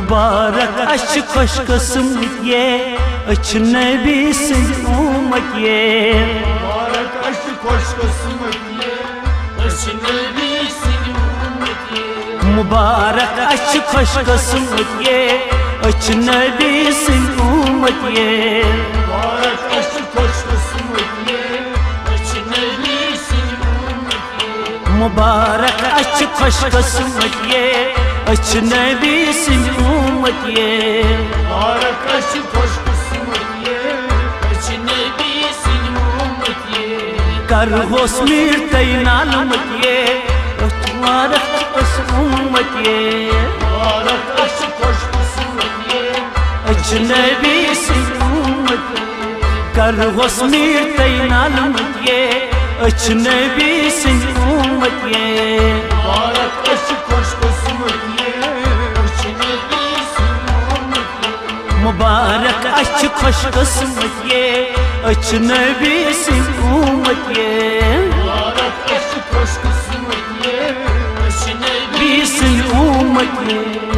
मुबारक अश खुश किस्मत ये अच नबी सिंध उम्मत ये मुबारक अश खुश किस्मत ये अच नबी सिंध उम्मत ये मुबारक अश खुश किस्मत ये अच नबी सिंध उम्मत ये मुबारक अश खुश किस्मत ये अच नबी सिंध उम्मत ये मुबारक अश खुश किस्मत ये अच नबी सिंध उम्मत ये मुबारक अश खुश किस्मत ये अच नबी सिंध उम्मत ये कर होस मीर तैनाल मत ये अच मुबारक अश उम्मत ये मुबारक अश खुश किस्मत ये अच नबी सिंध उम्मत ये कर होस मीर तैनाल मत ये अच नबी सिंध उम्मत ये मुबारक अश खुश किस्मत ये अच नबी सिंध उम्मत ये मुबारक अच खुश किस्मत ये अच नबी सिंध उम्मत ये मुबारक अश खुश किस्मत ये अच नबी नबी सिंध उम्मत ये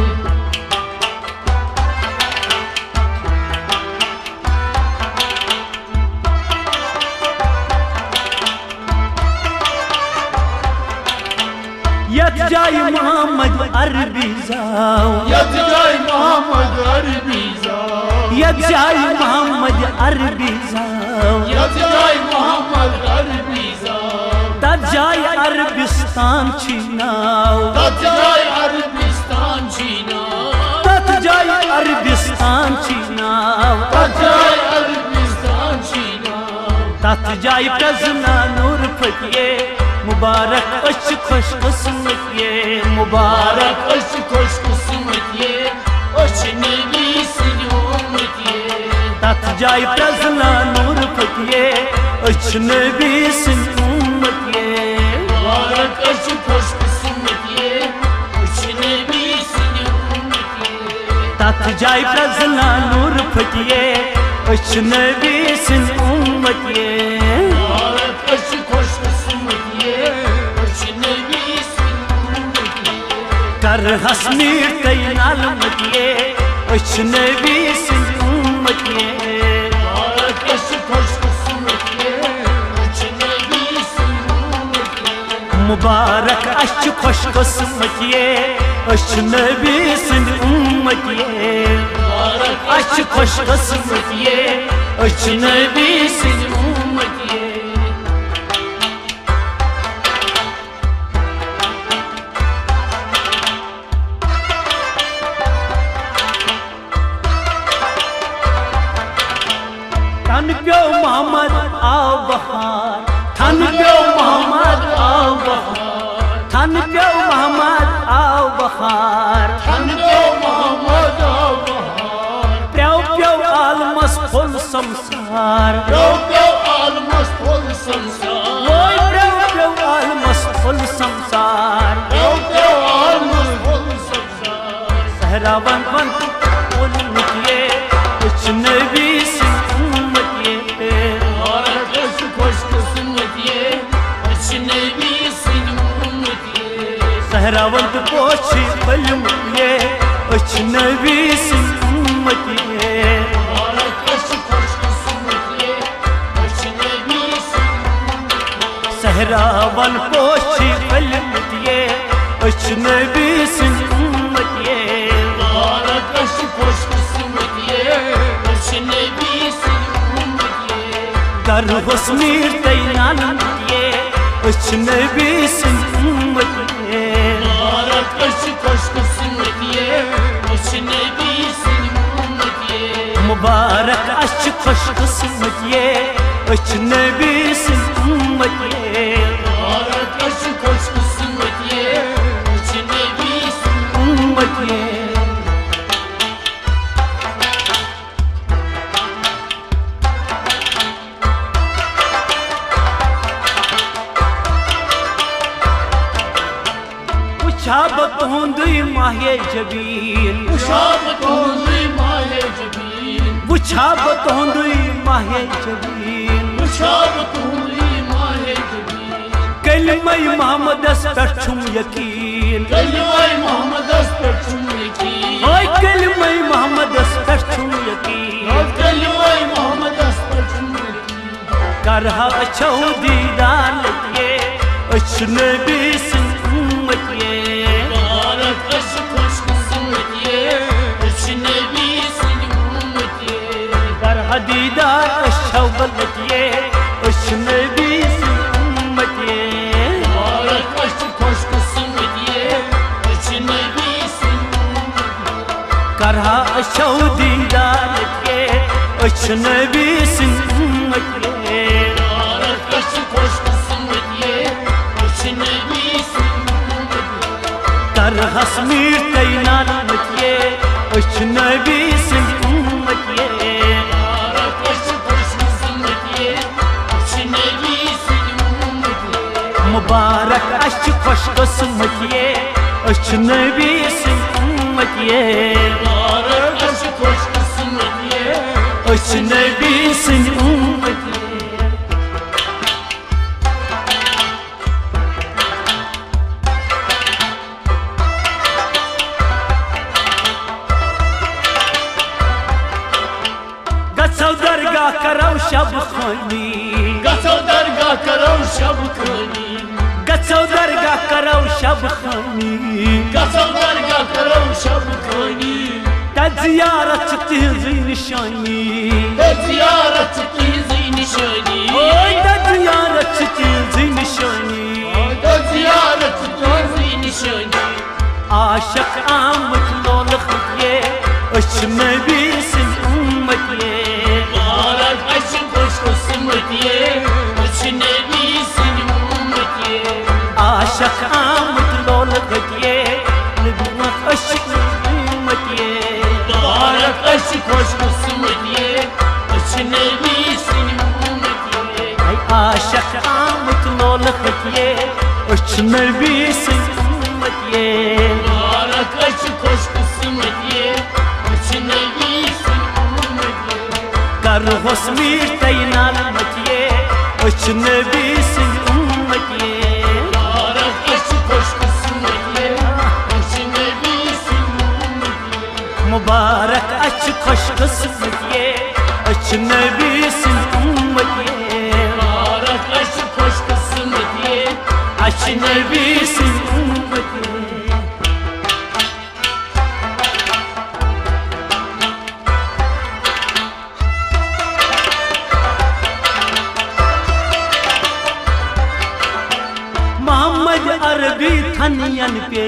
यत जाय मोहम्मद अरबी जाओ यत जाय मोहम्मद अरबी जाओ यत जाय मोहम्मद अरबी जाओ यत जाय मोहम्मद अरबी जाओ तत जाय अरबिस्तान छी नाव तत जाय अरबिस्तान छी नाव तत जाय अरबिस्तान छी नाव तत जाय अरबिस्तान छी नाव तत जाय प्रजना नूर फतिये मुबारक अश खुश किस्मत ये मुबारक मुबारक अश खुश किस्मत ये अच नबी सिंध उम्मत ये तत जाय प्रजना नूर फतिये अच नबी सिंध उम्मत ये मुबारक अश खुश किस्मत ये अच नबी सिंध उम्मत ये तत जाय प्रजना नूर फतिये अच नबी सिंध उम्मत ये मुबारक अश खुश किस्मत ये अच नबी सिंध उम्मत ये कर हसमीर तैनाल मत ये अच नबी सिंध उम्मत ये मुबारक अश खुश किस्मत ये अच नबी सिंध उम्मत ये मुबारक अश खुश किस्मत ये अच नबी सिंध उम्मत ये मुबारक अश खुश किस्मत ये अच नबी सिंध उम्मत ये थन प्यो मोहम्मद आओ बहार थन प्यो मोहम्मद आओ बहार थन प्यो मोहम्मद आओ बहार धन प्यो मोहम्मद आओ बहार प्यो प्यो आलमस फुल संसार प्यो प्यो आलमस फुल संसार ओए प्यो प्यो आलमस फुल संसार प्यो प्यो आलमस फुल संसार सहरावन वन फुल निकले कुछ नबी सिंध उम्मत ये मुबारक अश खुश किस्मत ये अच नबी सिंध उम्मत ये सहरावन पोछी बलम ये कुछ नबी सिंध उम्मत ये मुबारक अश खुश किस्मत ये अच नबी सिंध उम्मत ये सहरावन पोछी बलम ये कुछ नबी सिंध उम्मत ये मुबारक अश खुश किस्मत ये अच नबी सिंध उम्मत ये कर हुस्मीर तैनाल ये कुछ नबी सिंध उम्मत ये मुबारक अश खुश किस्मत ये अच नबी सिंध उम्मत ये मुबारक अश खुश किस्मत ये अच नबी सिंध उम्मत ये मुबारक अश खुश किस्मत ये अच नबी सिंध उम्मत ये उछाबत हुंदुई माहे जबीन उशाबत हुंदुई माहे जबीन उछाबत हुंदुई माहे जबीन उशाबत हुंदुई माहे जबीन कलमा मोहम्मद पर छुम यकीन कलमा मोहम्मद पर छुम यकीन ओए कलमा कलमे मोहम्मद अस्पष्टुम यकीन नाज कलमे मोहम्मद अस्पष्टुम यकीन करहा अच्छो दीदार लगे अच नबी सिंह उम्मत ये मुबारक अश खुश किस्मत ये अच नबी सिंह उम्मत ये करहा दीदार अच्छो बलत ये अच नबी सिंह उम्मत ये मुबारक अश खुश किस्मत ये अच नबी सिंह उम्मत करहा अच्छो दीदार लगे अच नबी सिंह उम्मत ये मुबारक अश खुश किस्मत ये अच नबी सिंह उम्मत करहस मीर तैनाल मतिये अच नबी सिंह उम्मत ये मुबारक अश खुश किस्मत ये अच नबी सिंह उम्मत मुबारक अच खुश किस्मत ये अच नबी सिंह उम्मत ये मुबारक अश खुश किस्मत ये अच नबी सिंह उम्मत ये गसो दरगाह करो शब खानी गसो दरगाह करो शब खानी गसो दरगाह करो शब खानी गसो दरगाह करो शब खानी तजियारत तिहज़ी निशानी जियारत की जी निशानी ओए तजियारत तिहज़ी निशानी जियारत की जी निशानी आशिक आमद लोल खुदिये अच नबी सिंह उम्मत ये मुबारक अश खुश किस्मत ये अच नबी सिंह उम्मत ये आशिक आमद लोल खुदिये नबी अश उम्मत ये मुबारक अश खुश किस्मत ये अच नबी सिंह उम्मत ये आशिक आमद लोल खुदिये अच नबी सिंह उम्मत ये मुबारक अश खुश किस्मत ये अच नबी सिंह उम्मत ये कर हुस्मीर तैनाल मतिये अच नबी सिंह उम्मत ये मुबारक अश खुश किस्मत ये अच नबी सिंह उम्मत ये मुबारक अच खुश किस्मत ये अच नबी सिंह उम्मत ये मुबारक अश खुश किस्मत ये अच नबी सिंह उम्मत ये मोहम्मद अरबी थनियन पे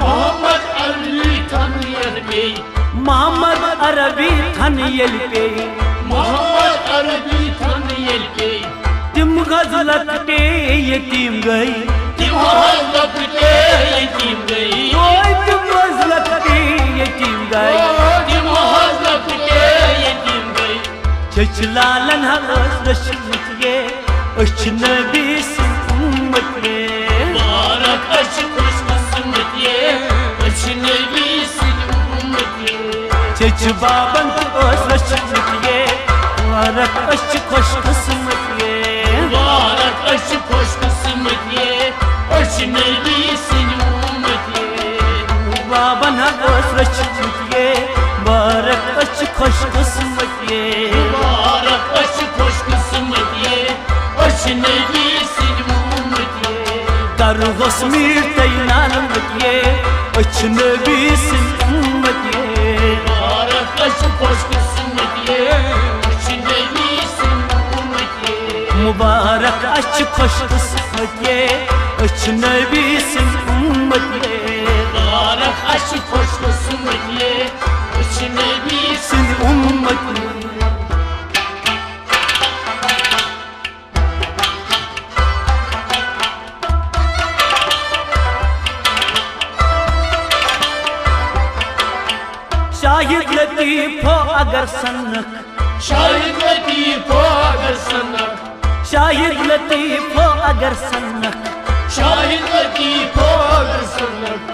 मोहम्मद अली थनियन पे मोहम्मद अरबी थनियल पे मोहम्मद अरबी थनियल पे तिम गजलत के यतीम गई कि मोहम्मद के यतीम गई ओए तिम गजलत के यतीम गई कि मोहम्मद के यतीम गई चचलालन हस रशमत ये अच नबी सिंह उम्मत ये मुबारक अश खुश किस्मत ये अच नबी सिंह उम्मत ये चच बाबन अस रशमत ये मुबारक अच खुश किस्मत ये मुबारक अश खुश किस्मत ये अच नबी सिंह उम्मत ये बाबन अस रशमत ये मुबारक अच खुश किस्मत ये मुबारक अश खुश किस्मत ये अच नबी सिंह उम्मत ये कर हुस्मीर तैनाल मतिये अच नबी सिंह उम्मत ये मुबारक अश खुश किस्मत ये अच नबी सिंह उम्मत ये मुबारक अच खुश किस्मत ये अच नबी सिंह उम्मत ये मुबारक अश खुश किस्मत ये अच नबी सिंह उम्मत ये शाहिद लतीफ हो अगर सनक शाहिद लतीफ हो अगर सनक शाहिद लतीफ हो अगर सनक शाहिद लतीफ हो अगर सनक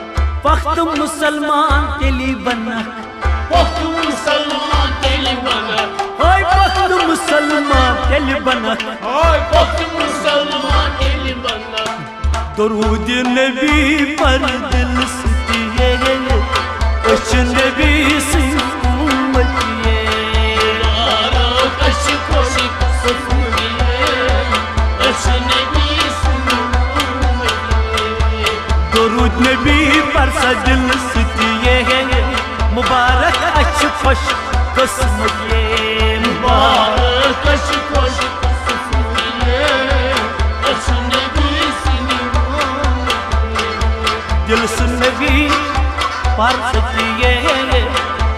फख्त मुसलमान के लिए बनक वक्त मुसलमान तेल बनक ओए फख्त मुसलमान के लिए बनक वक्त मुसलमान तेल बनक दरूद नबी पर दिल से दिए अच नबी सिंह قسمت ये mübarek aşk hoş kısmetiye Ecnebi seni दिल सुन नबी पारसत ये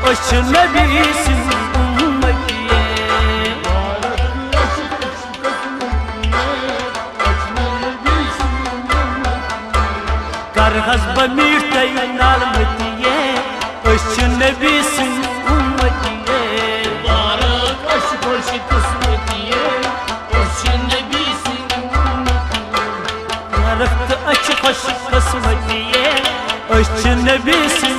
अजनबी सिन उम्मत ये कर हस्ब मीर तय नालमत ये अजनबी सिन उम्मत ये mübarek aşk hoş kısmetiye Ecnebi seni रफ्त अच खुश किस्मत ये अजनबी सिन